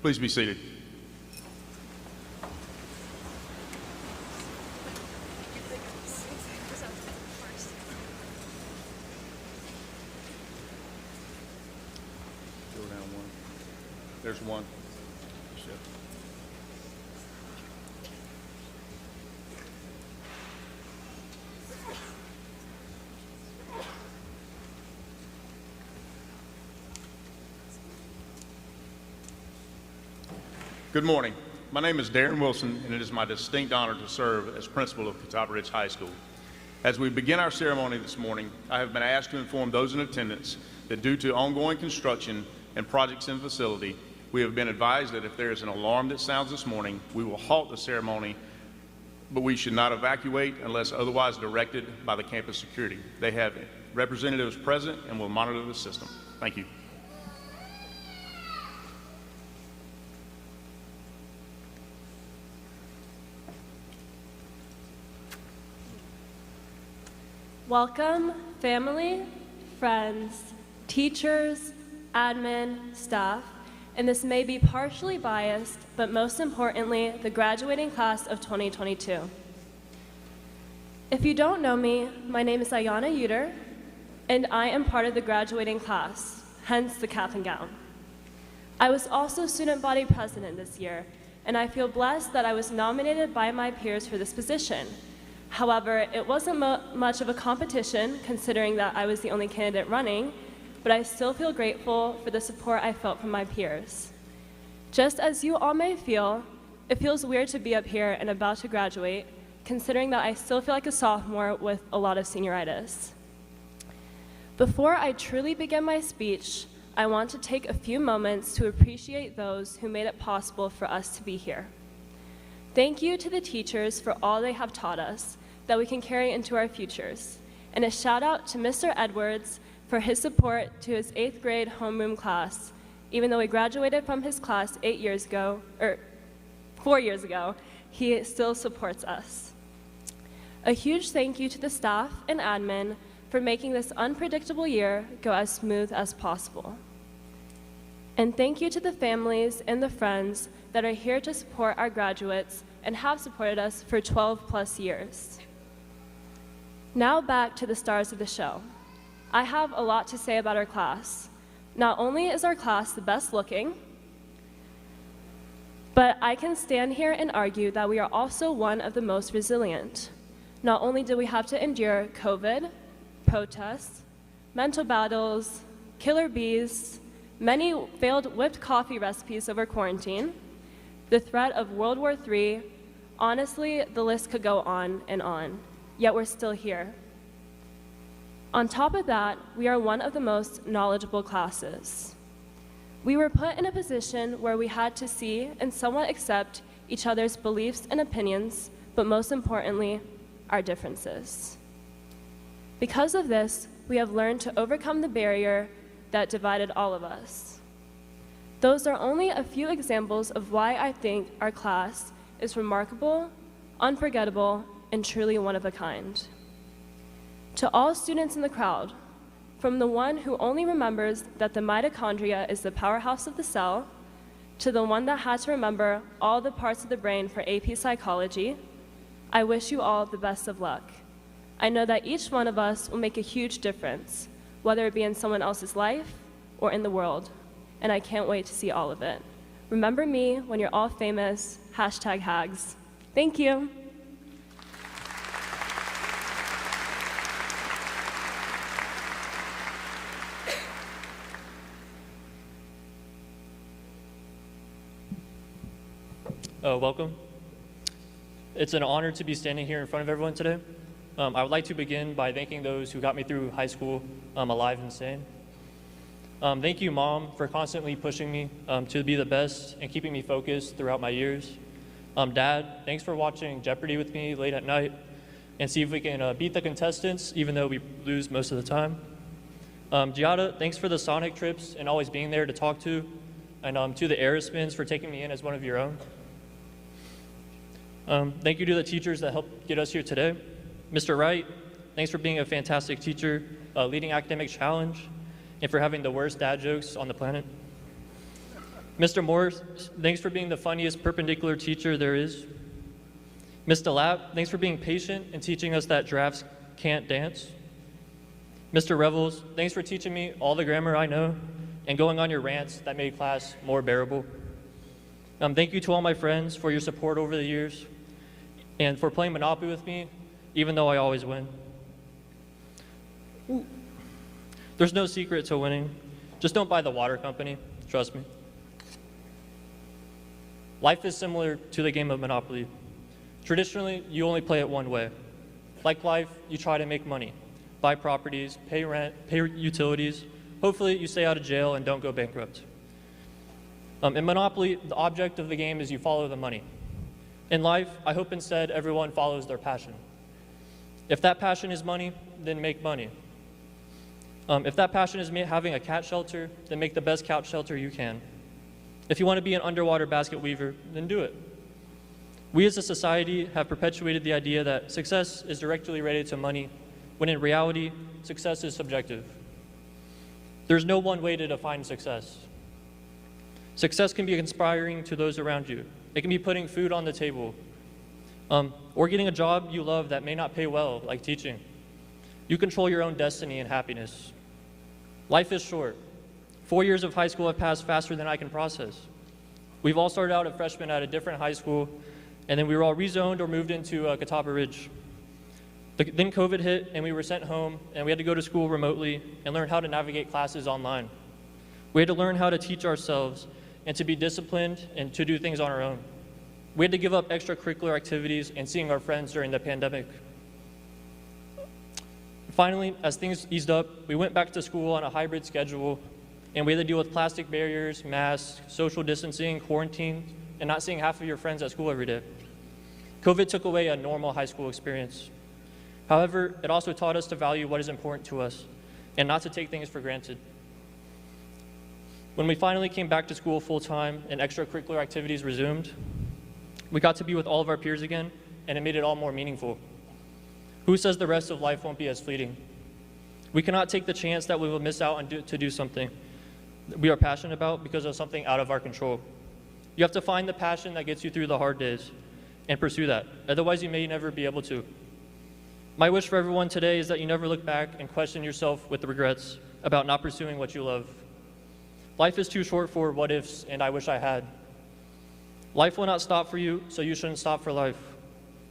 Please be seated. Go down one. There's one. Good morning. My name is Darren Wilson, and it is my distinct honor to serve as principal of Catawba Ridge High School. As we begin our ceremony this morning, I have been asked to inform those in attendance that due to ongoing construction and projects in the facility, we have been advised that if there is an alarm that sounds this morning, we will halt the ceremony, but we should not evacuate unless otherwise directed by the campus security. They have representatives present and will monitor the system. Thank you. Welcome, family, friends, teachers, admin, staff, and this may be partially biased, but most importantly, the graduating class of 2022. If you don't know me, my name is Ayana Uter, and I am part of the graduating class, hence the cap and gown. I was also student body president this year, and I feel blessed that I was nominated by my peers for this position. However, it wasn't much of a competition, considering that I was the only candidate running, but I still feel grateful for the support I felt from my peers. Just as you all may feel, it feels weird to be up here and about to graduate, considering that I still feel like a sophomore with a lot of senioritis. Before I truly begin my speech, I want to take a few moments to appreciate those who made it possible for us to be here. Thank you to the teachers for all they have taught us that we can carry into our futures. And a shout out to Mr. Edwards for his support to his 8th grade homeroom class. Even though he graduated from his class 4 years ago, he still supports us. A huge thank you to the staff and admin for making this unpredictable year go as smooth as possible. And thank you to the families and the friends that are here to support our graduates and have supported us for 12 plus years. Now back to the stars of the show. I have a lot to say about our class. Not only is our class the best looking, but I can stand here and argue that we are also one of the most resilient. Not only did we have to endure COVID, protests, mental battles, killer bees, many failed whipped coffee recipes over quarantine, the threat of World War III, honestly, the list could go on, yet we're still here. On top of that, we are one of the most knowledgeable classes. We were put in a position where we had to see and somewhat accept each other's beliefs and opinions, but most importantly, our differences. Because of this, we have learned to overcome the barrier that divided all of us. Those are only a few examples of why I think our class is remarkable, unforgettable, and truly one of a kind. To all students in the crowd, from the one who only remembers that the mitochondria is the powerhouse of the cell, to the one that had to remember all the parts of the brain for AP Psychology, I wish you all the best of luck. I know that each one of us will make a huge difference, whether it be in someone else's life or in the world, and I can't wait to see all of it. Remember me when you're all famous, #Hags. Thank you. Welcome. It's an honor to be standing here in front of everyone today. I would like to begin by thanking those who got me through high school alive and sane. Thank you, Mom, for constantly pushing me to be the best and keeping me focused throughout my years. Dad, thanks for watching Jeopardy with me late at night and see if we can beat the contestants, even though we lose most of the time. Giada, thanks for the Sonic trips and always being there to talk to. And to the Aerospins for taking me in as one of your own. Thank you to the teachers that helped get us here today. Mr. Wright, thanks for being a fantastic teacher, leading academic challenge, and for having the worst dad jokes on the planet. Mr. Morris, thanks for being the funniest perpendicular teacher there is. Mr. Lapp, thanks for being patient and teaching us that giraffes can't dance. Mr. Revels, thanks for teaching me all the grammar I know and going on your rants that made class more bearable. Thank you to all my friends for your support over the years and for playing Monopoly with me, even though I always win. Ooh. There's no secret to winning. Just don't buy the water company, trust me. Life is similar to the game of Monopoly. Traditionally, you only play it one way. Like life, you try to make money, buy properties, pay rent, pay utilities. Hopefully, you stay out of jail and don't go bankrupt. In Monopoly, the object of the game is you follow the money. In life, I hope instead everyone follows their passion. If that passion is money, then make money. If that passion is having a cat shelter, then make the best cat shelter you can. If you want to be an underwater basket weaver, then do it. We as a society have perpetuated the idea that success is directly related to money, when in reality, success is subjective. There's no one way to define success. Success can be inspiring to those around you. It can be putting food on the table, or getting a job you love that may not pay well, like teaching. You control your own destiny and happiness. Life is short. 4 years of high school have passed faster than I can process. We've all started out as freshmen at a different high school, and then we were all rezoned or moved into Catawba Ridge. Then COVID hit, and we were sent home, and we had to go to school remotely and learn how to navigate classes online. We had to learn how to teach ourselves and to be disciplined and to do things on our own. We had to give up extracurricular activities and seeing our friends during the pandemic. Finally, as things eased up, we went back to school on a hybrid schedule, and we had to deal with plastic barriers, masks, social distancing, quarantine, and not seeing half of your friends at school every day. COVID took away a normal high school experience. However, it also taught us to value what is important to us and not to take things for granted. When we finally came back to school full-time and extracurricular activities resumed, we got to be with all of our peers again, and it made it all more meaningful. Who says the rest of life won't be as fleeting? We cannot take the chance that we will miss out on to do something that we are passionate about because of something out of our control. You have to find the passion that gets you through the hard days and pursue that. Otherwise, you may never be able to. My wish for everyone today is that you never look back and question yourself with regrets about not pursuing what you love. Life is too short for what ifs and I wish I had. Life will not stop for you, so you shouldn't stop for life.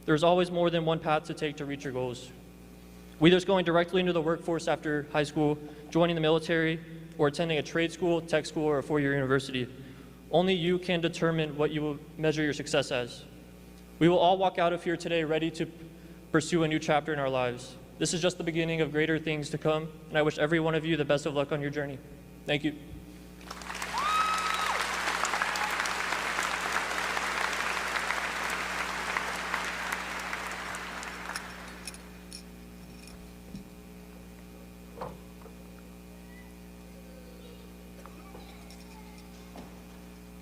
There's always more than one path to take to reach your goals. Whether it's going directly into the workforce after high school, joining the military, or attending a trade school, tech school, or a four-year university, only you can determine what you will measure your success as. We will all walk out of here today ready to pursue a new chapter in our lives. This is just the beginning of greater things to come, and I wish every one of you the best of luck on your journey. Thank you.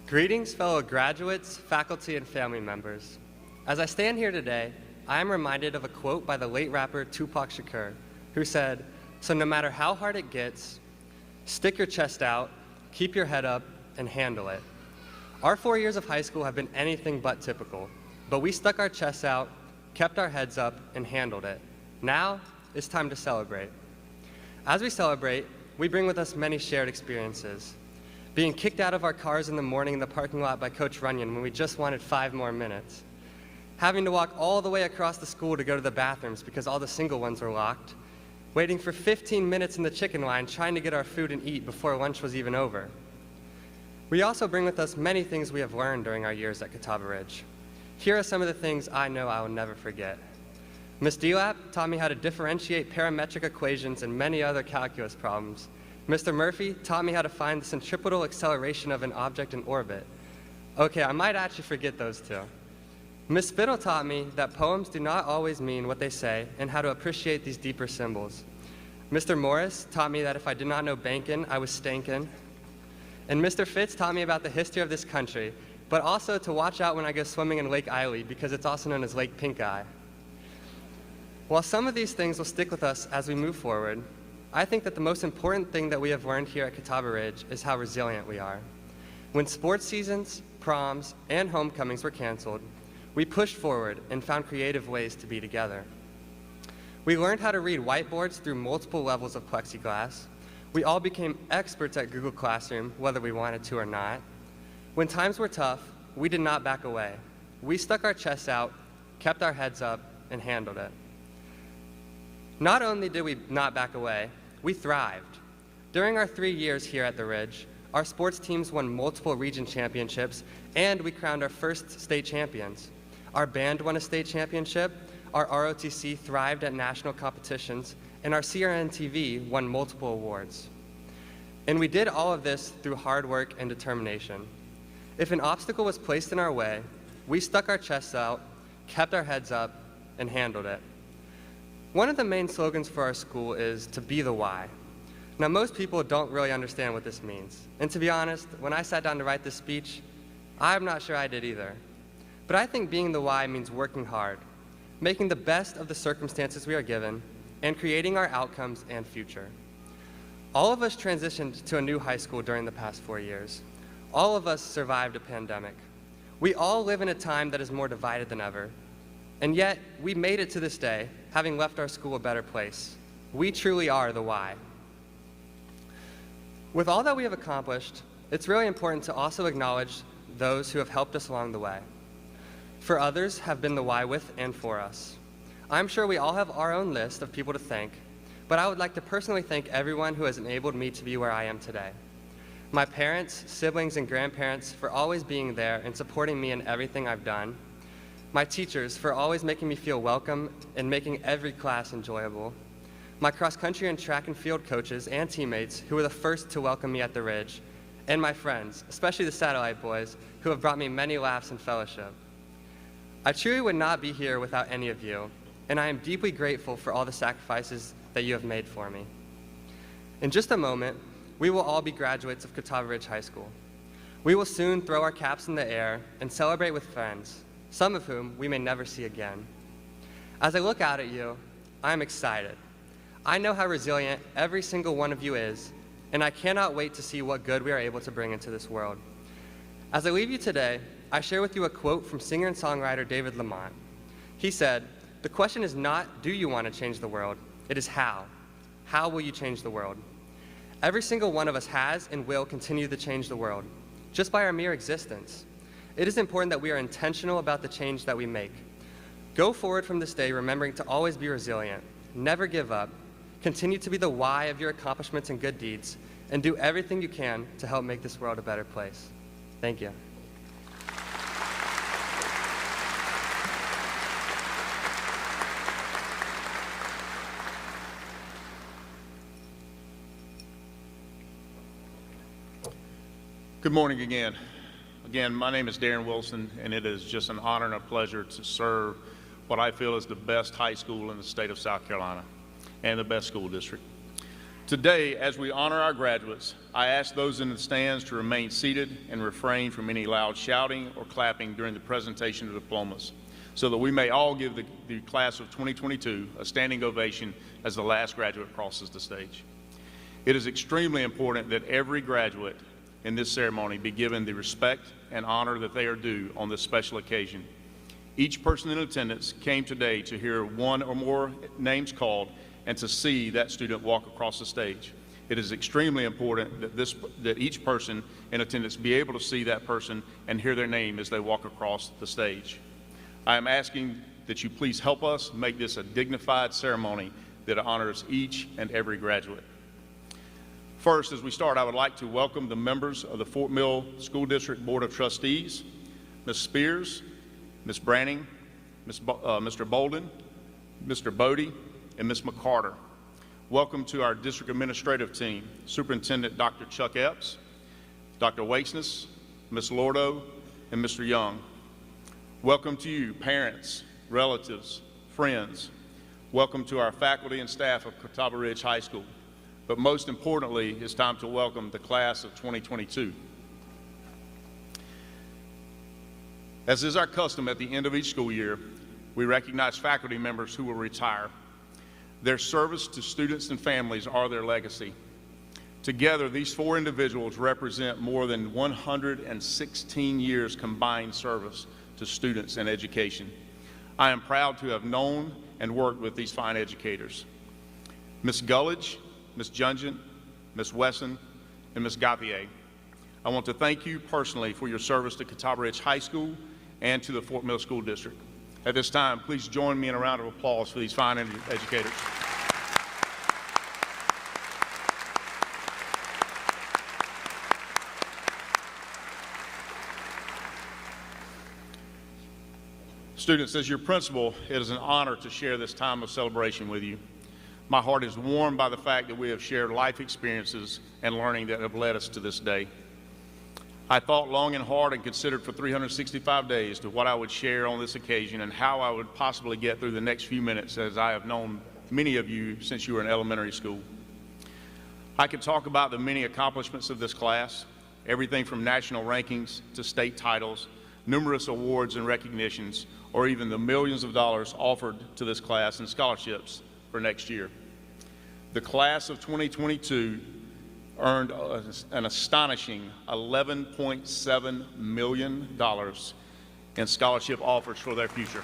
Greetings, fellow graduates, faculty, and family members. As I stand here today, I am reminded of a quote by the late rapper Tupac Shakur, who said, "So no matter how hard it gets, stick your chest out, keep your head up, and handle it." Our 4 years of high school have been anything but typical, but we stuck our chests out, kept our heads up, and handled it. Now, it's time to celebrate. As we celebrate, we bring with us many shared experiences. Being kicked out of our cars in the morning in the parking lot by Coach Runyon when we just wanted 5 more minutes. Having to walk all the way across the school to go to the bathrooms because all the single ones were locked. Waiting for 15 minutes in the chicken line trying to get our food and eat before lunch was even over. We also bring with us many things we have learned during our years at Catawba Ridge. Here are some of the things I know I will never forget. Ms. Delap taught me how to differentiate parametric equations and many other calculus problems. Mr. Murphy taught me how to find the centripetal acceleration of an object in orbit. Okay, I might actually forget those two. Ms. Spittle taught me that poems do not always mean what they say and how to appreciate these deeper symbols. Mr. Morris taught me that if I did not know bankin', I was stankin'. And Mr. Fitz taught me about the history of this country, but also to watch out when I go swimming in Lake Eiley because it's also known as Lake Pink Eye. While some of these things will stick with us as we move forward, I think that the most important thing that we have learned here at Catawba Ridge is how resilient we are. When sports seasons, proms, and homecomings were canceled, we pushed forward and found creative ways to be together. We learned how to read whiteboards through multiple levels of plexiglass. We all became experts at Google Classroom, whether we wanted to or not. When times were tough, we did not back away. We stuck our chests out, kept our heads up, and handled it. Not only did we not back away, we thrived. During our 3 years here at the Ridge, our sports teams won multiple region championships, and we crowned our first state champions. Our band won a state championship, our ROTC thrived at national competitions, and our CRN-TV won multiple awards. And we did all of this through hard work and determination. If an obstacle was placed in our way, we stuck our chests out, kept our heads up, and handled it. One of the main slogans for our school is to be the why. Now, most people don't really understand what this means. And to be honest, when I sat down to write this speech, I'm not sure I did either. But I think being the why means working hard, making the best of the circumstances we are given, and creating our outcomes and future. All of us transitioned to a new high school during the past 4 years. All of us survived a pandemic. We all live in a time that is more divided than ever. And yet, we made it to this day, having left our school a better place. We truly are the why. With all that we have accomplished, it's really important to also acknowledge those who have helped us along the way. For others have been the why with and for us. I'm sure we all have our own list of people to thank, but I would like to personally thank everyone who has enabled me to be where I am today. My parents, siblings, and grandparents for always being there and supporting me in everything I've done. My teachers for always making me feel welcome and making every class enjoyable. My cross-country and track and field coaches and teammates who were the first to welcome me at the Ridge, and my friends, especially the Satellite Boys, who have brought me many laughs and fellowship. I truly would not be here without any of you, and I am deeply grateful for all the sacrifices that you have made for me. In just a moment, we will all be graduates of Catawba Ridge High School. We will soon throw our caps in the air and celebrate with friends, some of whom we may never see again. As I look out at you, I am excited. I know how resilient every single one of you is, and I cannot wait to see what good we are able to bring into this world. As I leave you today, I share with you a quote from singer and songwriter David Lamont. He said, "The question is not, do you want to change the world? It is how. How will you change the world?" Every single one of us has and will continue to change the world, just by our mere existence. It is important that we are intentional about the change that we make. Go forward from this day remembering to always be resilient, never give up, continue to be the why of your accomplishments and good deeds, and do everything you can to help make this world a better place. Thank you. Good morning again. Again, my name is Darren Wilson, and it is just an honor and a pleasure to serve what I feel is the best high school in the state of South Carolina and the best school district. Today, as we honor our graduates, I ask those in the stands to remain seated and refrain from any loud shouting or clapping during the presentation of diplomas, so that we may all give the class of 2022 a standing ovation as the last graduate crosses the stage. It is extremely important that every graduate in this ceremony be given the respect and honor that they are due on this special occasion. Each person in attendance came today to hear one or more names called and to see that student walk across the stage. It is extremely important that each person in attendance be able to see that person and hear their name as they walk across the stage. I am asking that you please help us make this a dignified ceremony that honors each and every graduate. First, as we start, I would like to welcome the members of the Fort Mill School District Board of Trustees, Ms. Spears, Ms. Branning, Mr. Bolden, Mr. Bodie, and Ms. McCarter. Welcome to our district administrative team, Superintendent Dr. Chuck Epps, Dr. Wakeness, Ms. Lordo, and Mr. Young. Welcome to you, parents, relatives, friends. Welcome to our faculty and staff of Catawba Ridge High School. But most importantly, it's time to welcome the class of 2022. As is our custom at the end of each school year, we recognize faculty members who will retire. Their service to students and families are their legacy. Together, these four individuals represent more than 116 years combined service to students and education. I am proud to have known and worked with these fine educators. Ms. Gullidge, Ms. Jungent, Ms. Wesson, and Ms. Gauthier. I want to thank you personally for your service to Catawba Ridge High School and to the Fort Mill School District. At this time, please join me in a round of applause for these fine educators. Students, as your principal, it is an honor to share this time of celebration with you. My heart is warmed by the fact that we have shared life experiences and learning that have led us to this day. I thought long and hard and considered for 365 days to what I would share on this occasion and how I would possibly get through the next few minutes, as I have known many of you since you were in elementary school. I could talk about the many accomplishments of this class, everything from national rankings to state titles, numerous awards and recognitions, or even the millions of dollars offered to this class in scholarships for next year. The class of 2022 earned an astonishing $11.7 million in scholarship offers for their future.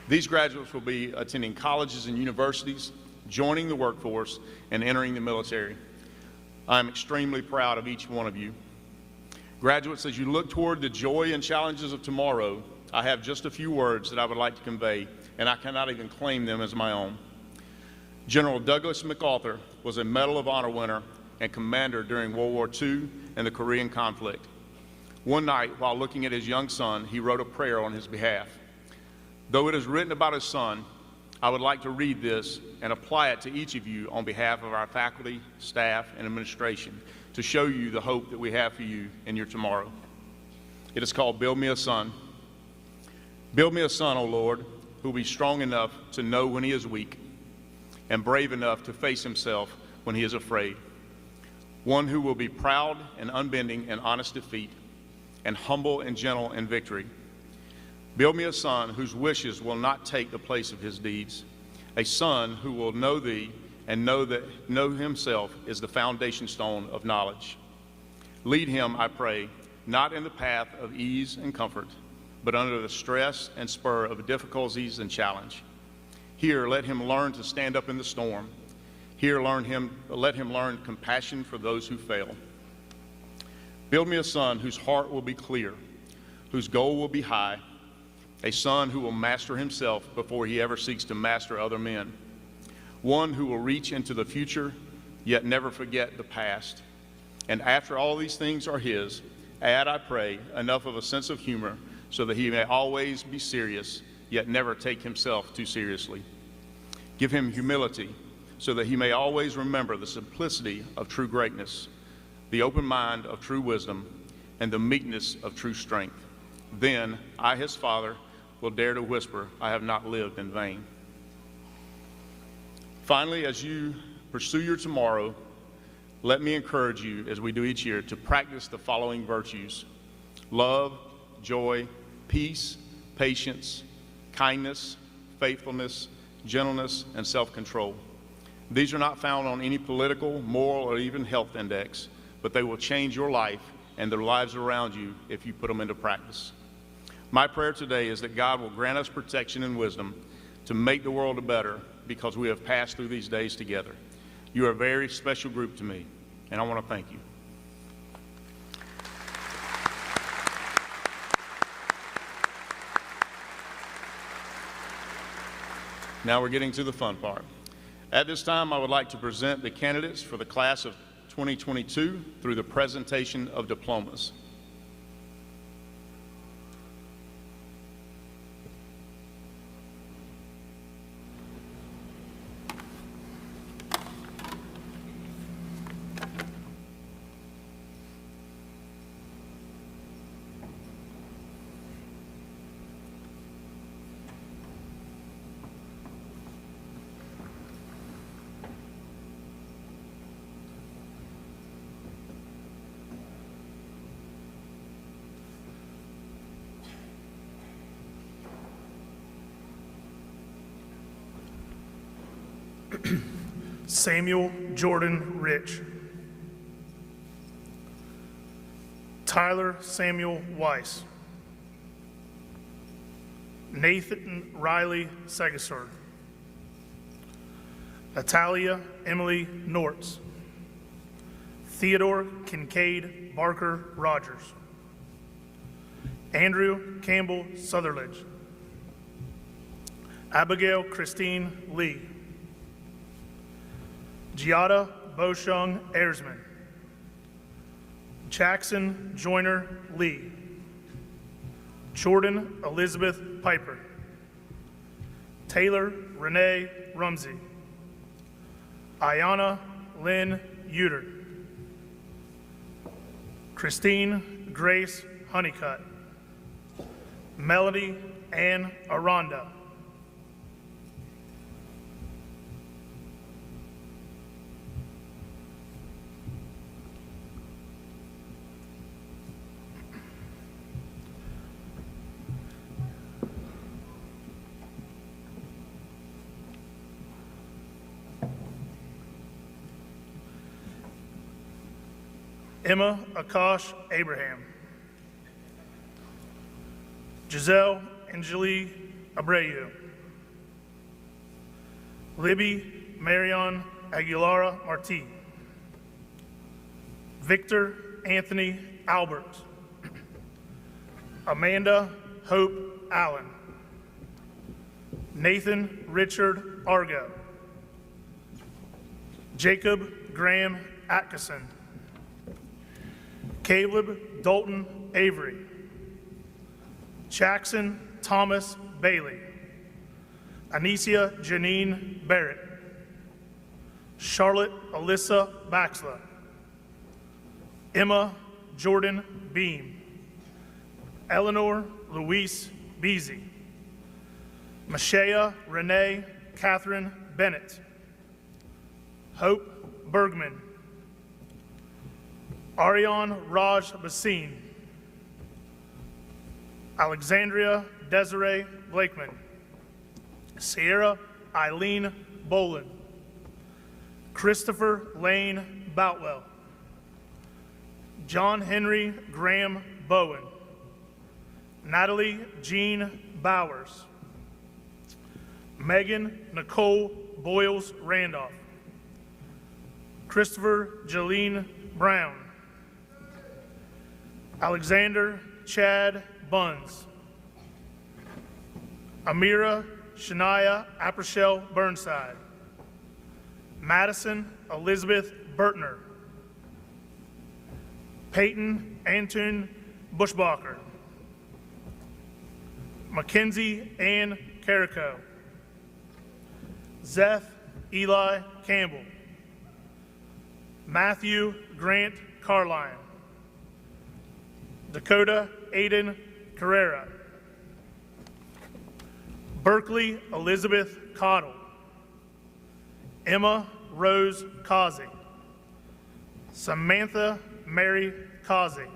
These graduates will be attending colleges and universities, joining the workforce, and entering the military. I am extremely proud of each one of you. Graduates, as you look toward the joy and challenges of tomorrow, I have just a few words that I would like to convey, and I cannot even claim them as my own. General Douglas MacArthur was a Medal of Honor winner and commander during World War II and the Korean conflict. One night, while looking at his young son, he wrote a prayer on his behalf. Though it is written about his son, I would like to read this and apply it to each of you on behalf of our faculty, staff, and administration to show you the hope that we have for you in your tomorrow. It is called Build Me a Son. Build me a son, O Lord, who will be strong enough to know when he is weak and brave enough to face himself when he is afraid. One who will be proud and unbending in honest defeat and humble and gentle in victory. Build me a son whose wishes will not take the place of his deeds, a son who will know thee and know himself is the foundation stone of knowledge. Lead him, I pray, not in the path of ease and comfort, but under the stress and spur of difficulties and challenge. Here, let him learn to stand up in the storm. Here, let him learn compassion for those who fail. Build me a son whose heart will be clear, whose goal will be high, a son who will master himself before he ever seeks to master other men, one who will reach into the future yet never forget the past. And after all these things are his, add, I pray, enough of a sense of humor so that he may always be serious yet never take himself too seriously. Give him humility so that he may always remember the simplicity of true greatness, the open mind of true wisdom, and the meekness of true strength. Then I, his father, will dare to whisper, I have not lived in vain. Finally, as you pursue your tomorrow, let me encourage you, as we do each year, to practice the following virtues: love, joy, peace, patience, kindness, faithfulness, gentleness, and self-control. These are not found on any political, moral, or even health index, but they will change your life and the lives around you if you put them into practice. My prayer today is that God will grant us protection and wisdom to make the world better because we have passed through these days together. You are a very special group to me, and I want to thank you. Now we're getting to the fun part. At this time, I would like to present the candidates for the class of 2022 through the presentation of diplomas. Samuel Jordan Rich. Tyler Samuel Weiss. Nathan Riley Segasard. Natalia Emily Nortz. Theodore Kincaid Barker Rogers. Andrew Campbell Sutherledge. Abigail Christine Lee. Giada Boshung Ersman. Jackson Joyner Lee. Jordan Elizabeth Piper. Taylor Renee Rumsey. Ayana Lynn Uter. Christine Grace Honeycutt. Melody Ann Aranda. Emma Akash Abraham. Giselle Angeli Abreu. Libby Marion Aguilara Marti. Victor Anthony Albert. Amanda Hope Allen. Nathan Richard Argo. Jacob Graham Atkinson. Caleb Dalton Avery. Jackson Thomas Bailey. Anicia Janine Barrett. Charlotte Alyssa Baxla. Emma Jordan Beam. Eleanor Louise Beasy. Mashaya Renee Catherine Bennett. Hope Bergman. Ariane Raj Basine. Alexandria Desiree Blakeman. Sierra Eileen Boland. Christopher Lane Boutwell. John Henry Graham Bowen. Natalie Jean Bowers. Megan Nicole Boyles Randolph. Christopher Jolene Brown. Alexander Chad Buns. Amira Shania Appershell Burnside. Madison Elizabeth Burtner. Peyton Antoon Bushbacher. Mackenzie Ann Carrico. Zeth Eli Campbell. Matthew Grant Carline. Dakota Aiden Carrera. Berkeley Elizabeth Cottle. Emma Rose Causey. Samantha Mary Causey.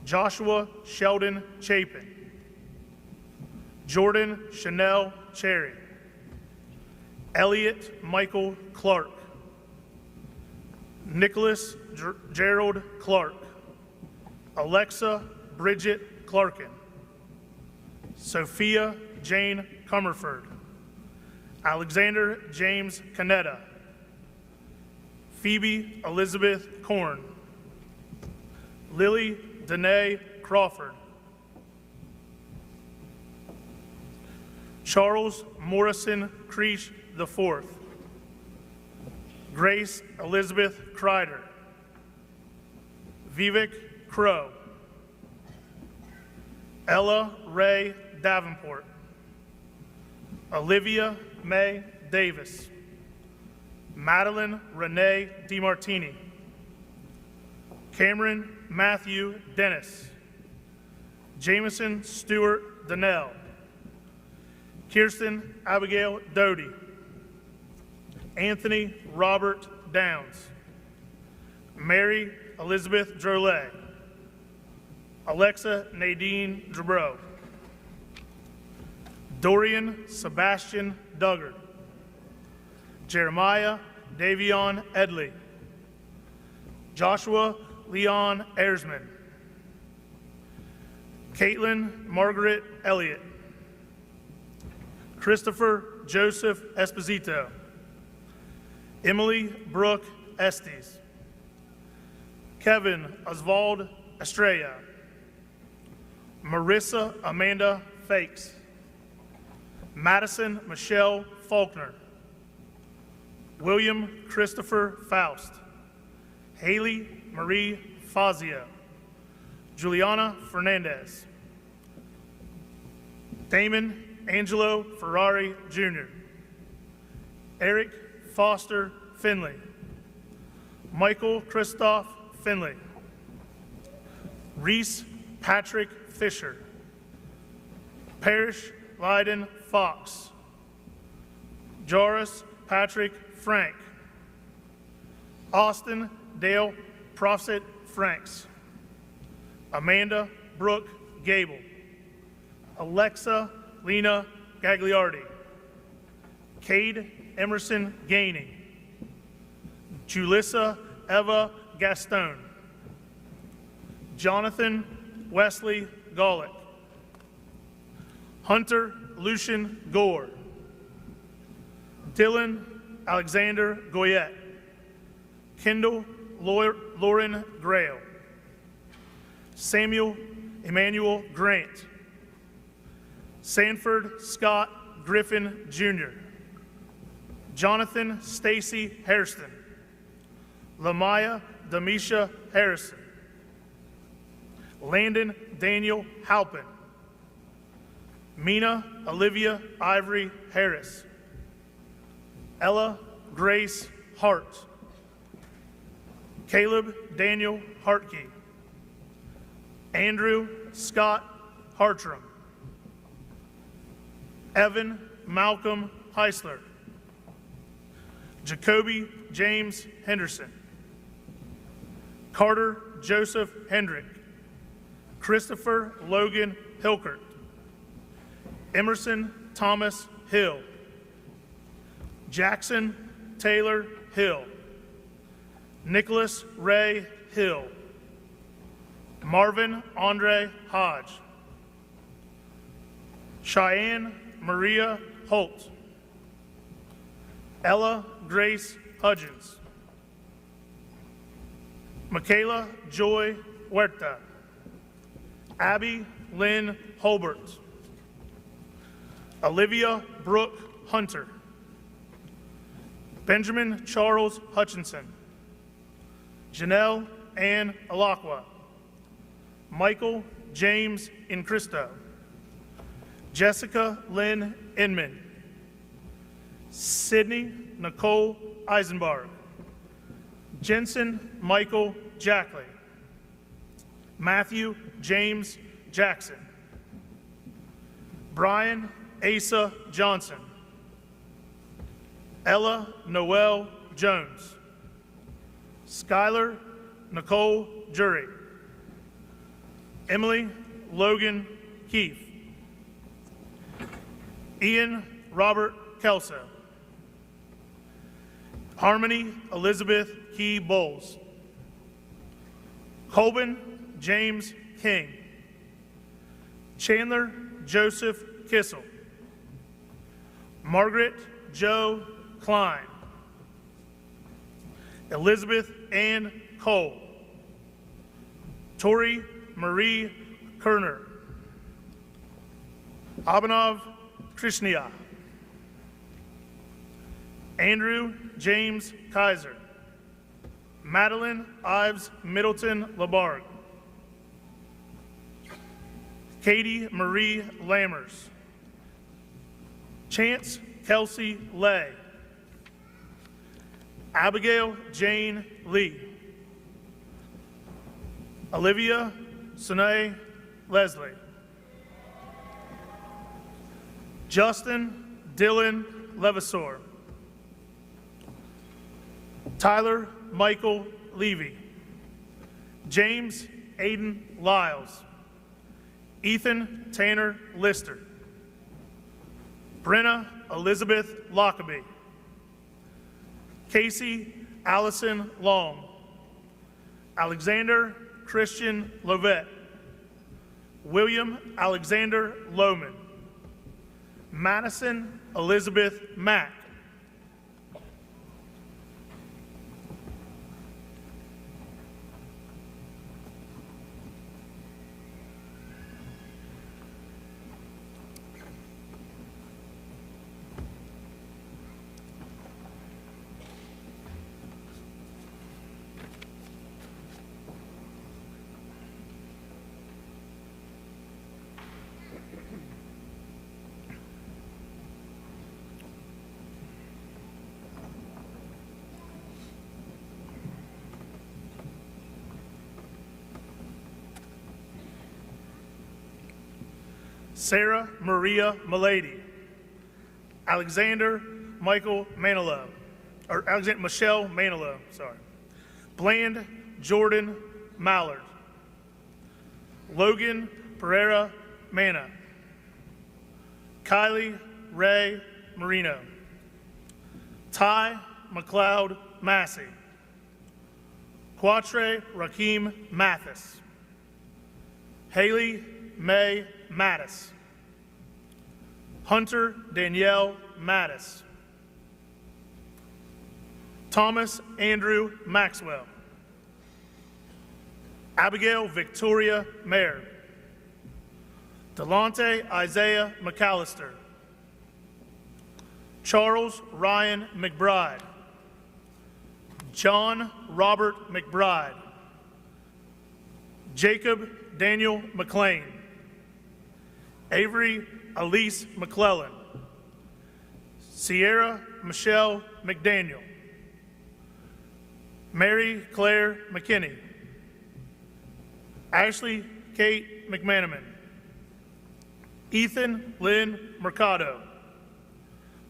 Joshua Sheldon Chapin. Jordan Chanel Cherry. Elliot Michael Clark. Nicholas Gerald Clark. Alexa Bridget Clarkin. Sophia Jane Comerford. Alexander James Canetta. Phoebe Elizabeth Korn. Lily Danae Crawford. Charles Morrison Creech IV. Grace Elizabeth Kreider. Vivek Crow. Ella Ray Davenport. Olivia May Davis. Madeline Renee DiMartini. Cameron Matthew Dennis. Jameson Stewart Donnell. Kirsten Abigail Doty. Anthony Robert Downs. Mary Elizabeth Drolet. Alexa Nadine Dubrow. Dorian Sebastian Duggard. Jeremiah Davion Edley, Joshua Leon Ersman, Caitlin Margaret Elliott, Christopher Joseph Esposito, Emily Brooke Estes, Kevin Oswald Estrella, Marissa Amanda Fakes, Madison Michelle Faulkner, William Christopher Faust, Haley Marie Fazio, Juliana Fernandez, Damon Angelo Ferrari Jr., Eric Foster Finley, Michael Christoph Finley, Reese Patrick Fisher, Parrish Lyden Fox, Joris Patrick Frank, Austin Dale Profit Franks, Amanda Brooke Gable, Alexa Lena Gagliardi, Cade Emerson Gaining, Julissa Eva Gaston, Jonathan Wesley Golick, Hunter Lucian Gore, Dylan Alexander Goyette, Kendall Lauren Grail, Samuel Emmanuel Grant, Sanford Scott Griffin Jr., Jonathan Stacy Hairston, Lamaya Demisha Harrison, Landon Daniel Halpin, Mina Olivia Ivory Harris, Ella Grace Hart, Caleb Daniel Hartke, Andrew Scott Hartram, Evan Malcolm Heisler, Jacoby James Henderson, Carter Joseph Hendrick, Christopher Logan Hilkert, Emerson Thomas Hill, Jackson Taylor Hill, Nicholas Ray Hill, Marvin Andre Hodge, Cheyenne Maria Holt, Ella Grace Hudgens, Michaela Joy Huerta, Abby Lynn Holbert, Olivia Brooke Hunter, Benjamin Charles Hutchinson, Janelle Ann Alakwa, Michael James Incristo, Jessica Lynn Inman, Sydney Nicole Eisenbarg, Jensen Michael Jackley, Matthew James Jackson, Brian Asa Johnson, Ella Noel Jones, Skylar Nicole Jury, Emily Logan Keefe, Ian Robert Kelso, Harmony Elizabeth Key Bowles, Colbin James King, Chandler Joseph Kissel, Margaret Joe Klein, Elizabeth Ann Cole, Tori Marie Kerner, Abhinav Krishnia, Andrew James Kaiser, Madeline Ives Middleton Labarge, Katie Marie Lammers, Chance Kelsey Lay, Abigail Jane Lee, Olivia Sine Leslie, Justin Dylan Levasseur, Tyler Michael Levy, James Aiden Lyles, Ethan Tanner Lister, Brenna Elizabeth Lockaby, Casey Allison Long, Alexander Christian Lovett, William Alexander Lohman, Madison Elizabeth Mack, Sarah Maria Milady, Alexander Michael Manilow, or Alexander Michelle Manilow, sorry. Bland Jordan Mallard, Logan Pereira Mana, Kylie Ray Marino, Ty McLeod Massey, Quatre Raheem Mathis, Haley May Mattis, Hunter Danielle Mattis, Thomas Andrew Maxwell, Abigail Victoria Mayer, Delonte Isaiah McAllister, Charles Ryan McBride, John Robert McBride, Jacob Daniel McLean, Avery Elise McClellan, Sierra Michelle McDaniel, Mary Claire McKinney, Ashley Kate McManaman, Ethan Lynn Mercado,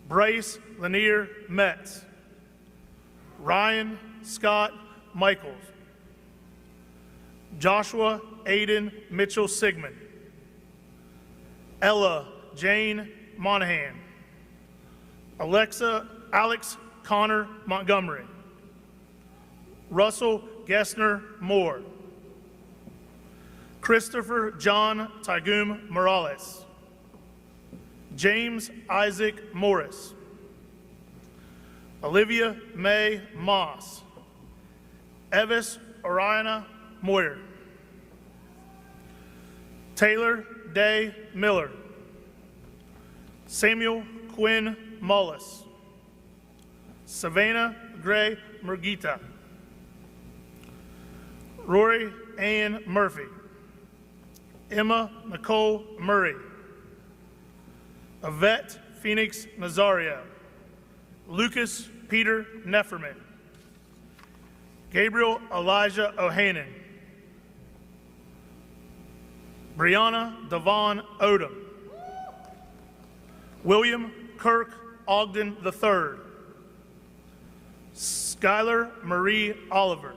Bryce Lanier Metz, Ryan Scott Michaels, Joshua Aiden Mitchell Sigmund, Ella Jane Monahan, Alex Connor Montgomery, Russell Gessner Moore, Christopher John Tygum Morales, James Isaac Morris, Olivia May Moss, Evis Oriana Moyer, Taylor Day Miller, Samuel Quinn Mullis, Savannah Gray Murgita, Rory Ann Murphy, Emma Nicole Murray, Yvette Phoenix Nazario, Lucas Peter Nefferman, Gabriel Elijah Ohanan, Brianna Devon Odom, William Kirk Ogden III, Skylar Marie Oliver,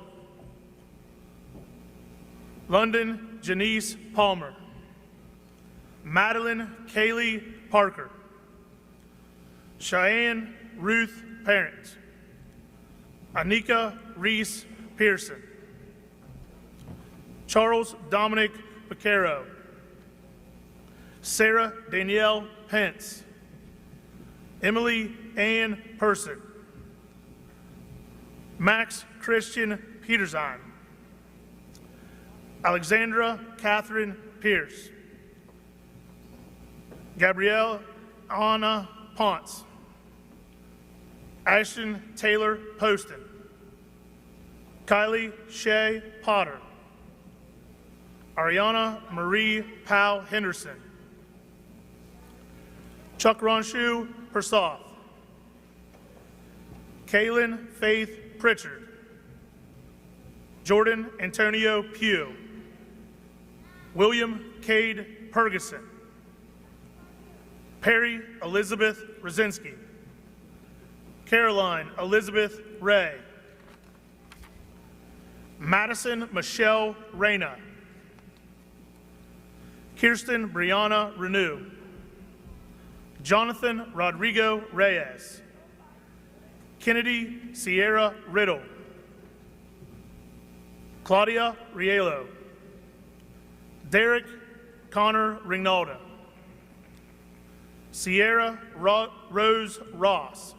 London Janice Palmer, Madeline Kaylee Parker, Cheyenne Ruth Parent, Anika Reese Pearson, Charles Dominic Picaro, Sarah Danielle Pence, Emily Ann Person, Max Christian Petersheim, Alexandra Catherine Pierce, Gabrielle Anna Ponce, Ashton Taylor Poston, Kylie Shea Potter, Ariana Marie Powell Henderson, Chuck Ronshu Persoff, Kaylin Faith Pritchard, Jordan Antonio Pugh, William Cade Pergeson, Perry Elizabeth Rosinski, Caroline Elizabeth Ray, Madison Michelle Reyna, Kirsten Brianna Renew, Jonathan Rodrigo Reyes, Kennedy Sierra Riddle, Claudia Rielo, Derek Connor Rinalda, Sierra Rose Ross,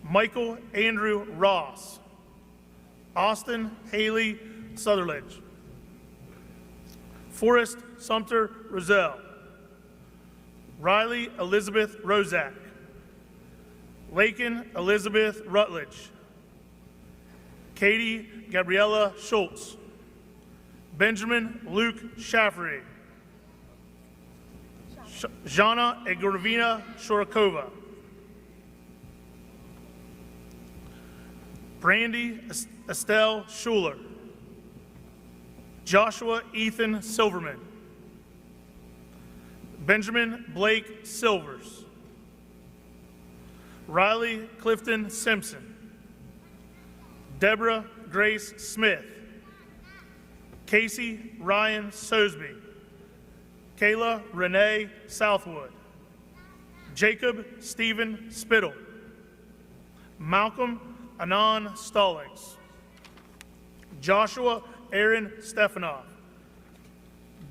Michael Andrew Ross, Austin Haley Sutherledge, Forrest Sumter Roselle, Riley Elizabeth Rozak, Lakin Elizabeth Rutledge, Katie Gabriella Schultz, Benjamin Luke Shaffery, Jana Egorvina Shorakova, Brandy Estelle Schuler, Joshua Ethan Silverman, Benjamin Blake Silvers, Riley Clifton Simpson, Deborah Grace Smith, Casey Ryan Sosby, Kayla Renee Southwood, Jacob Stephen Spittle, Malcolm Anon Stallings, Joshua Aaron Stefanoff,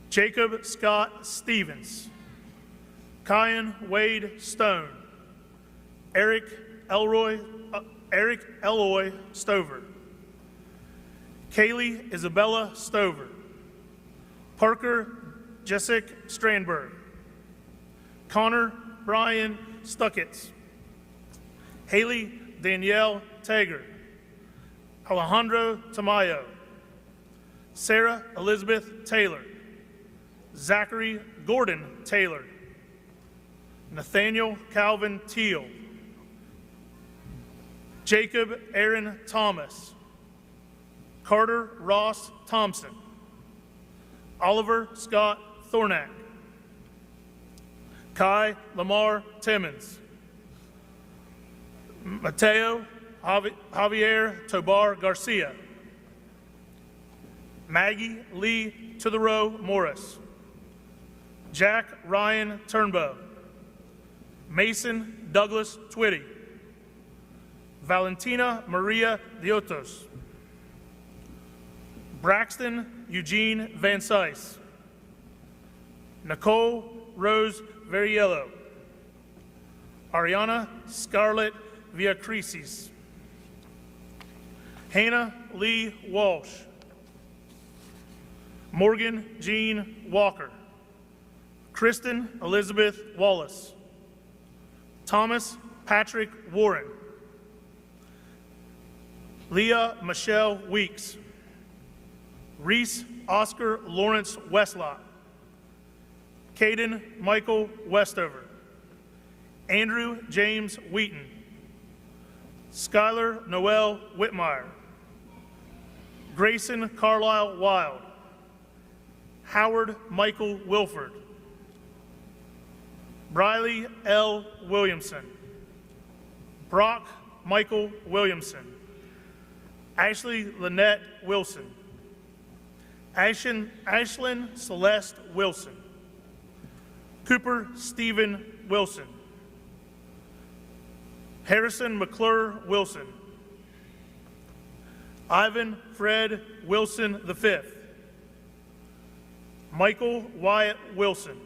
Jacob Scott Stevens, Kyan Wade Stone, Eric Eloy Stover, Kaylee Isabella Stover, Parker Jessica Strandberg, Connor Brian Stuckitz, Haley Danielle Tager, Alejandro Tamayo, Sarah Elizabeth Taylor, Zachary Gordon Taylor, Nathaniel Calvin Teal, Jacob Aaron Thomas, Carter Ross Thompson, Oliver Scott Thornack, Kai Lamar Timmons, Mateo Javier Tobar Garcia, Maggie Lee To The Row Morris, Jack Ryan Turnbow, Mason Douglas Twitty, Valentina Maria Diotos, Braxton Eugene Van Sice, Nicole Rose Variello, Ariana Scarlett Villacrisis, Hannah Lee Walsh, Morgan Jean Walker, Kristen Elizabeth Wallace, Thomas Patrick Warren, Leah Michelle Weeks, Reese Oscar Lawrence Westlock, Caden Michael Westover, Andrew James Wheaton, Skylar Noel Whitmire, Grayson Carlisle Wild, Howard Michael Wilford, Briley L. Williamson, Brock Michael Williamson, Ashley Lynette Wilson, Ashlyn Celeste Wilson, Cooper Stephen Wilson, Harrison McClure Wilson, Ivan Fred Wilson V, Michael Wyatt Wilson,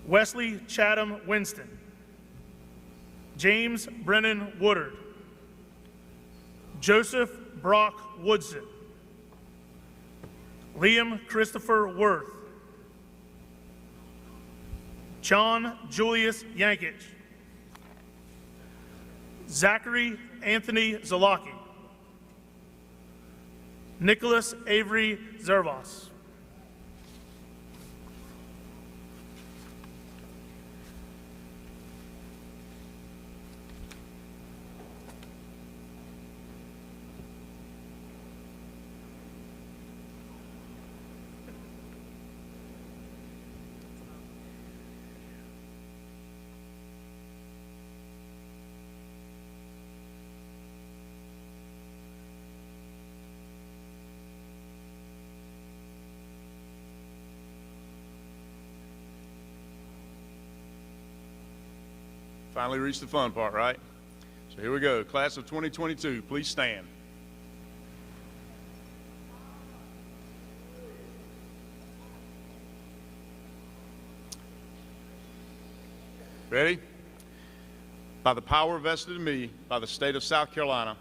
Wesley Chatham Winston, James Brennan Woodard, Joseph Brock Woodson, Liam Christopher Worth, John Julius Yankich, Zachary Anthony Zalaki, Nicholas Avery Zervos. Finally reached the fun part, right? So here we go. Class of 2022, please stand. Ready? By the power vested in me by the state of South Carolina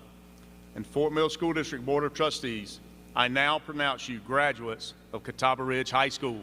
and Fort Mill School District Board of Trustees, I now pronounce you graduates of Catawba Ridge High School.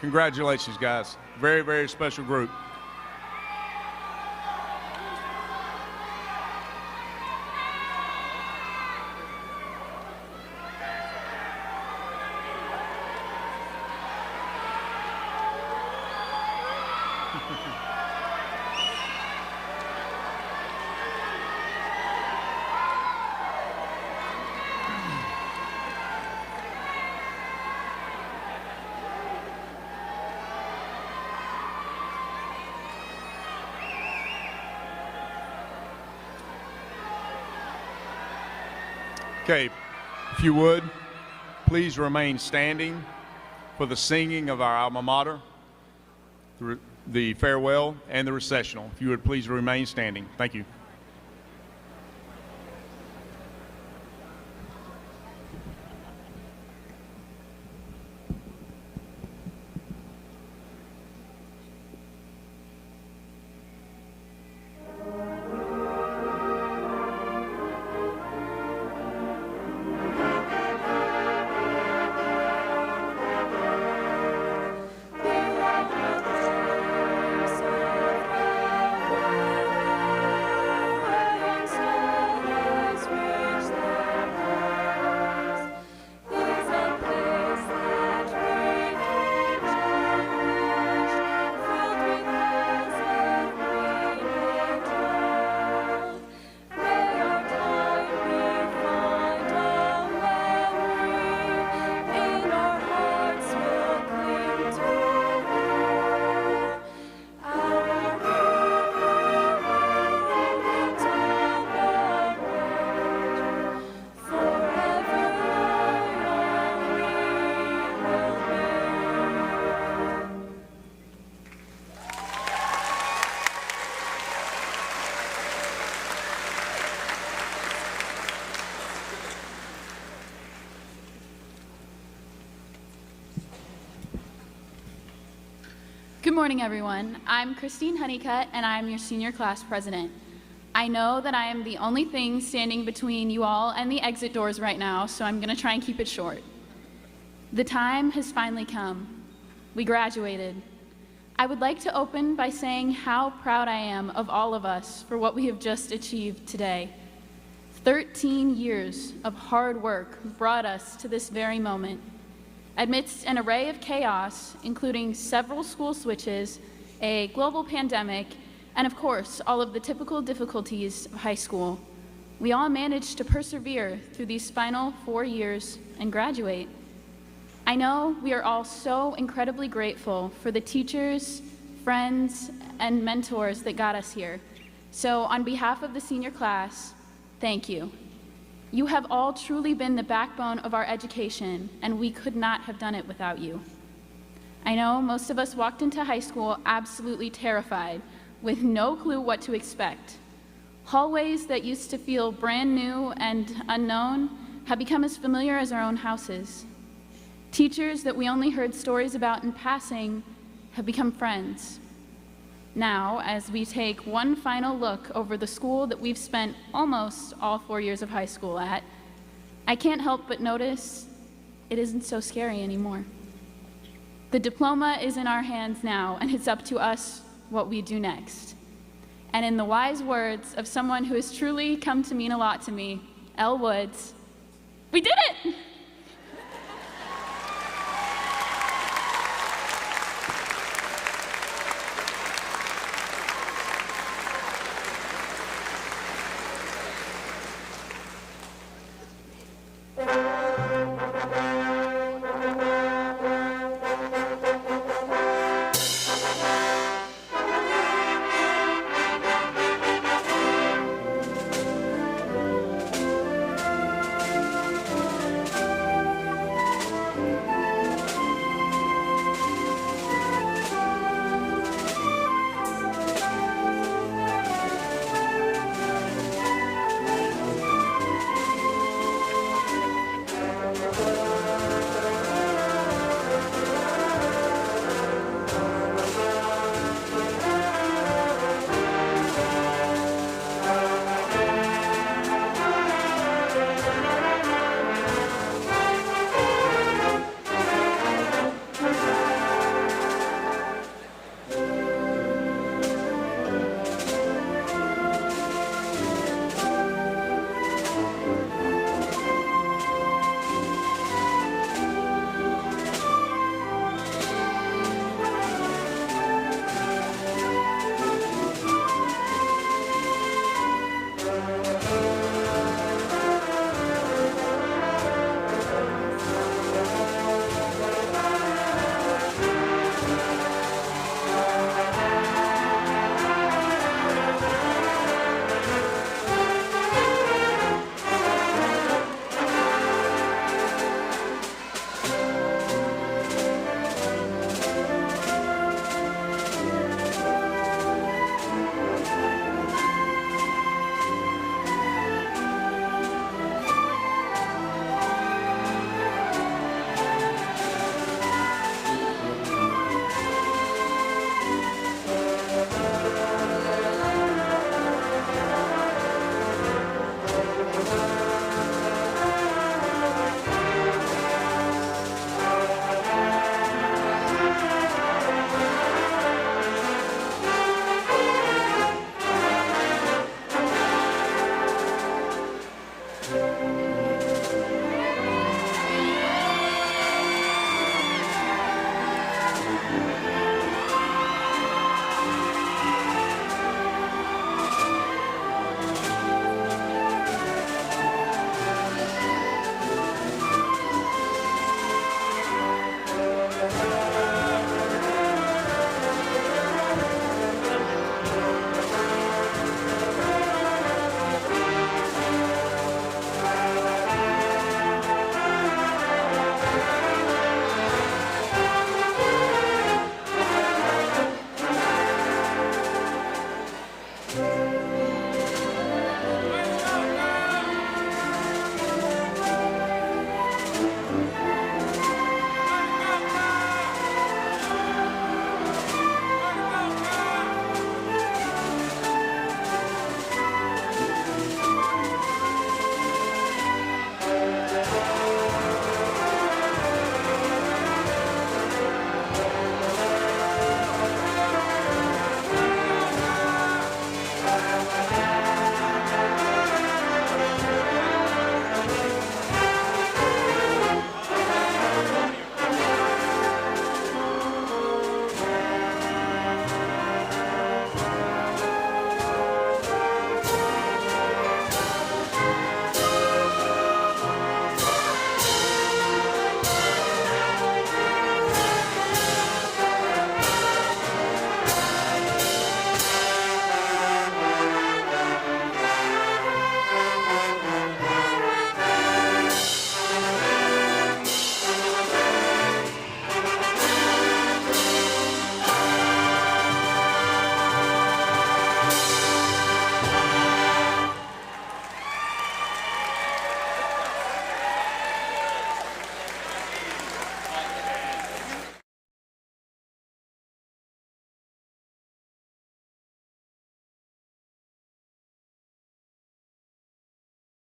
Congratulations, guys. Very, very special group. Okay, if you would, please remain standing for the singing of our alma mater, the farewell, and the recessional. If you would please remain standing. Thank you. Good morning, everyone. I'm Christine Honeycutt, and I'm your senior class president. I know that I am the only thing standing between you all and the exit doors right now, so I'm going to try and keep it short. The time has finally come. We graduated. I would like to open by saying how proud I am of all of us for what we have just achieved today. 13 years of hard work brought us to this very moment. Amidst an array of chaos, including several school switches, a global pandemic, and of course, all of the typical difficulties of high school, we all managed to persevere through these final 4 years and graduate. I know we are all so incredibly grateful for the teachers, friends, and mentors that got us here. So on behalf of the senior class, thank you. You have all truly been the backbone of our education, and we could not have done it without you. I know most of us walked into high school absolutely terrified, with no clue what to expect. Hallways that used to feel brand new and unknown have become as familiar as our own houses. Teachers that we only heard stories about in passing have become friends. Now, as we take one final look over the school that we've spent almost all 4 years of high school at, I can't help but notice it isn't so scary anymore. The diploma is in our hands now, and it's up to us what we do next. And in the wise words of someone who has truly come to mean a lot to me, Elle Woods, we did it!